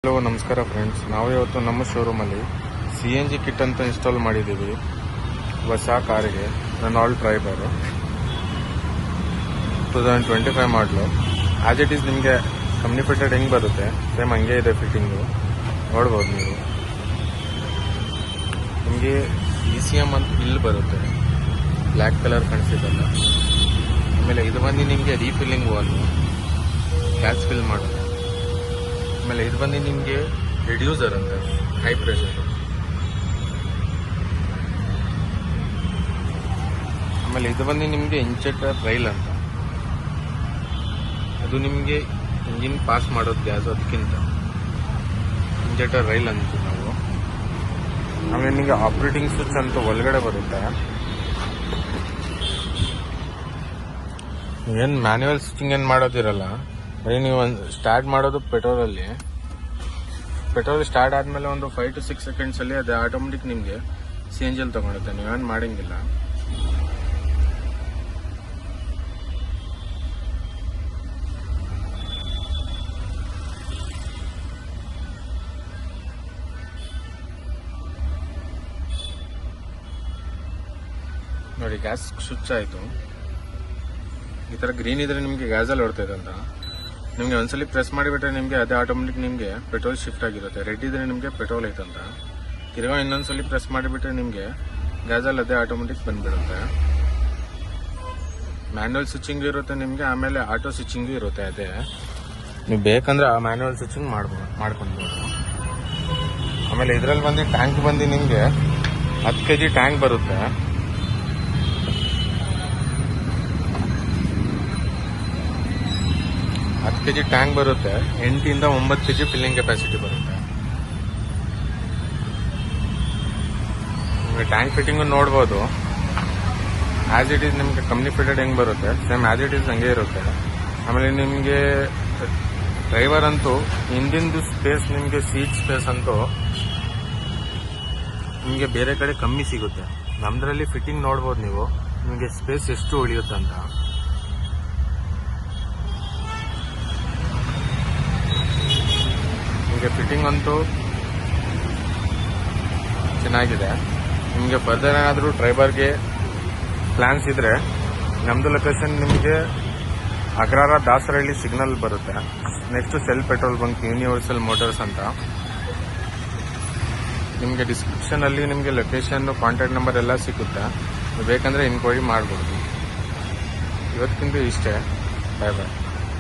Hello ನಮಸ್ಕಾರ friends, ನಾವು ಇವತ್ತು ನಮ್ಮ ಶೋರೂಮಲ್ಲಿ CNG ಕಿಟ್ ಅಂತ ಇನ್ಸ್ಟಾಲ್ ಮಾಡಿದ್ದೀವಿ ಹೊಸ ಕಾರಿಗೆ. ರೆನಾಲ್ಟ್ ಟ್ರೈಬರು 2025 ಮಾಡಲು. ಆಸ್ ಇಟ್ ಈಸ್ ನಿಮಗೆ ಕಂಪ್ನಿ ಫಿಟೆಡ್ ಹೆಂಗೆ ಬರುತ್ತೆ ಸೇಮ್ ಹಂಗೆ ಇದೆ ಫಿಟ್ಟಿಂಗು, ನೋಡ್ಬೋದು ನೀವು. ನಿಮಗೆ ECM ಅಂತ ಇಲ್ಲಿ ಬರುತ್ತೆ, ಬ್ಲ್ಯಾಕ್ ಕಲರ್ ಕಾಣಿಸಿದಲ್ಲ. ಆಮೇಲೆ ಇದು ಬಂದು ನಿಮಗೆ ರೀಫಿಲ್ಲಿಂಗ್ ವಾಲ್, ಗ್ಯಾಸ್ ಫಿಲ್ ಮಾಡೋದು. ಆಮೇಲೆ ಇದು ಬಂದು ನಿಮಗೆ ರಿಡ್ಯೂಸರ್ ಅಂತ, ಹೈ ಪ್ರೆಷರ್. ಆಮೇಲೆ ಇದು ಬಂದು ನಿಮಗೆ ಇಂಜೆಕ್ಟರ್ ರೈಲ್ ಅಂತ, ಅದು ನಿಮಗೆ ಇಂಜಿನ್ ಪಾಸ್ ಮಾಡೋದು ಗ್ಯಾಸ್, ಅದಕ್ಕಿಂತ ಇಂಜೆಕ್ಟರ್ ರೈಲ್ ಅಂತೀವಿ ನಾವು. ಆಮೇಲೆ ನಿಮಗೆ ಆಪರೇಟಿಂಗ್ ಸ್ವಿಚ್ ಅಂತ ಒಳಗಡೆ ಬರುತ್ತೆ. ಏನು ಮ್ಯಾನ್ಯುವಲ್ ಸ್ವಿಚಿಂಗ್ ಏನು ಮಾಡೋದಿರಲ್ಲ, ಬರೀ ನೀವು ಸ್ಟಾರ್ಟ್ ಮಾಡೋದು ಪೆಟ್ರೋಲ್ ಸ್ಟಾರ್ಟ್ ಆದಮೇಲೆ ಒಂದು 5 to 6 ಸೆಕೆಂಡ್ಸಲ್ಲಿ ಅದು ಆಟೋಮೆಟಿಕ್ ನಿಮಗೆ CNG ತಗೊಳುತ್ತೆ, ನೀವೇನು ಮಾಡಂಗಿಲ್ಲ. ನೋಡಿ, ಗ್ಯಾಸ್ ಸ್ವಿಚ್ ಆಯಿತು. ಈ ಥರ ಗ್ರೀನ್ ಇದ್ರೆ ನಿಮಗೆ ಗ್ಯಾಸಲ್ಲಿ ಹೊಡ್ತೈತೆ ಅಂತ. ನಿಮಗೆ ಒಂದ್ಸಲಿ ಪ್ರೆಸ್ ಮಾಡಿಬಿಟ್ರೆ ನಿಮಗೆ ಅದೇ ಆಟೋಮೆಟಿಕ್ ನಿಮಗೆ ಪೆಟ್ರೋಲ್ ಶಿಫ್ಟ್ ಆಗಿರುತ್ತೆ. ರೆಡ್ ಇದ್ರೆ ನಿಮಗೆ ಪೆಟ್ರೋಲ್ ಐತಂತ. ತಿರ್ಗಾ ಇನ್ನೊಂದ್ಸಲಿ ಪ್ರೆಸ್ ಮಾಡಿಬಿಟ್ರೆ ನಿಮಗೆ ಗ್ಯಾಸಲ್ಲಿ ಅದೇ ಆಟೋಮೆಟಿಕ್ ಬಂದ್ಬಿಡುತ್ತೆ. ಮ್ಯಾನ್ಯುವಲ್ ಸ್ವಿಚಿಂಗ್ ಇರುತ್ತೆ ನಿಮಗೆ, ಆಮೇಲೆ ಆಟೋ ಸ್ವಿಚಿಂಗು ಇರುತ್ತೆ. ಅದೇ ನೀವು ಬೇಕಂದ್ರೆ ಆ ಮ್ಯಾನ್ಯುವಲ್ ಸ್ವಿಚಿಂಗ್ ಮಾಡ್ಕೊಳ್ಬೋದು. ಆಮೇಲೆ ಇದರಲ್ಲಿ ಬಂದು ಟ್ಯಾಂಕ್ ಬಂದು ನಿಮಗೆ 10 kg ಟ್ಯಾಂಕ್ ಬರುತ್ತೆ. kg ಟ್ಯಾಂಕ್ ಬರುತ್ತೆ. 8 ಇಂದ 9 kg ಫಿಲ್ಲಿಂಗ್ ಕೆಪಾಸಿಟಿ ಬರುತ್ತೆ. ನಿಮಗೆ ಟ್ಯಾಂಕ್ ಫಿಟ್ಟಿಂಗು ನೋಡ್ಬೋದು. ಆಸ್ ಇಟ್ ಈಸ್ ನಿಮಗೆ ಕಂಪ್ನಿ ಫಿಟೆಡ್ ಹೆಂಗೆ ಬರುತ್ತೆ ಸೇಮ್ ಆಸ್ ಇಟ್ ಈಸ್ ಹಂಗೆ ಇರುತ್ತೆ. ಆಮೇಲೆ ನಿಮಗೆ ಡ್ರೈವರ್ ಅಂತೂ ಹಿಂದಿಂದು ಸ್ಪೇಸ್, ನಿಮಗೆ ಸೀಟ್ ಸ್ಪೇಸ್ ಅಂತೂ ನಿಮಗೆ ಬೇರೆ ಕಡೆ ಕಮ್ಮಿ ಸಿಗುತ್ತೆ. ನಮ್ದ್ರಲ್ಲಿ ಫಿಟ್ಟಿಂಗ್ ನೋಡ್ಬೋದು ನೀವು, ನಿಮಗೆ ಸ್ಪೇಸ್ ಎಷ್ಟು ಉಳಿಯುತ್ತೆ ಅಂತ. ಫಿಟ್ಟಿಂಗ್ ಅಂತೂ ಚೆನ್ನಾಗಿದೆ. ನಿಮಗೆ ಫರ್ದರ್ ಏನಾದರೂ ಟ್ರೈಬರ್ಗೆ ಪ್ಲಾನ್ಸ್ ಇದ್ರೆ ನಮ್ಮದು ಲೊಕೇಶನ್ ನಿಮಗೆ ಅಗ್ರಾರ ದಾಸರಹಳ್ಳಿ ಸಿಗ್ನಲ್ ಬರುತ್ತೆ. Next cell petrol bunk universal motors ಅಂತ. ನಿಮಗೆ ಡಿಸ್ಕ್ರಿಪ್ಷನಲ್ಲಿ ನಿಮಗೆ ಲೊಕೇಶನ್, ಕಾಂಟ್ಯಾಕ್ಟ್ ನಂಬರ್ ಎಲ್ಲ ಸಿಗುತ್ತೆ. ಬೇಕಂದರೆ ಇನ್ಕ್ವೈರಿ ಮಾಡ್ಬೋದು. ಇವತ್ತಿಂದು ಇಷ್ಟೇ. ಬಾಯ್ ಬಾಯ್.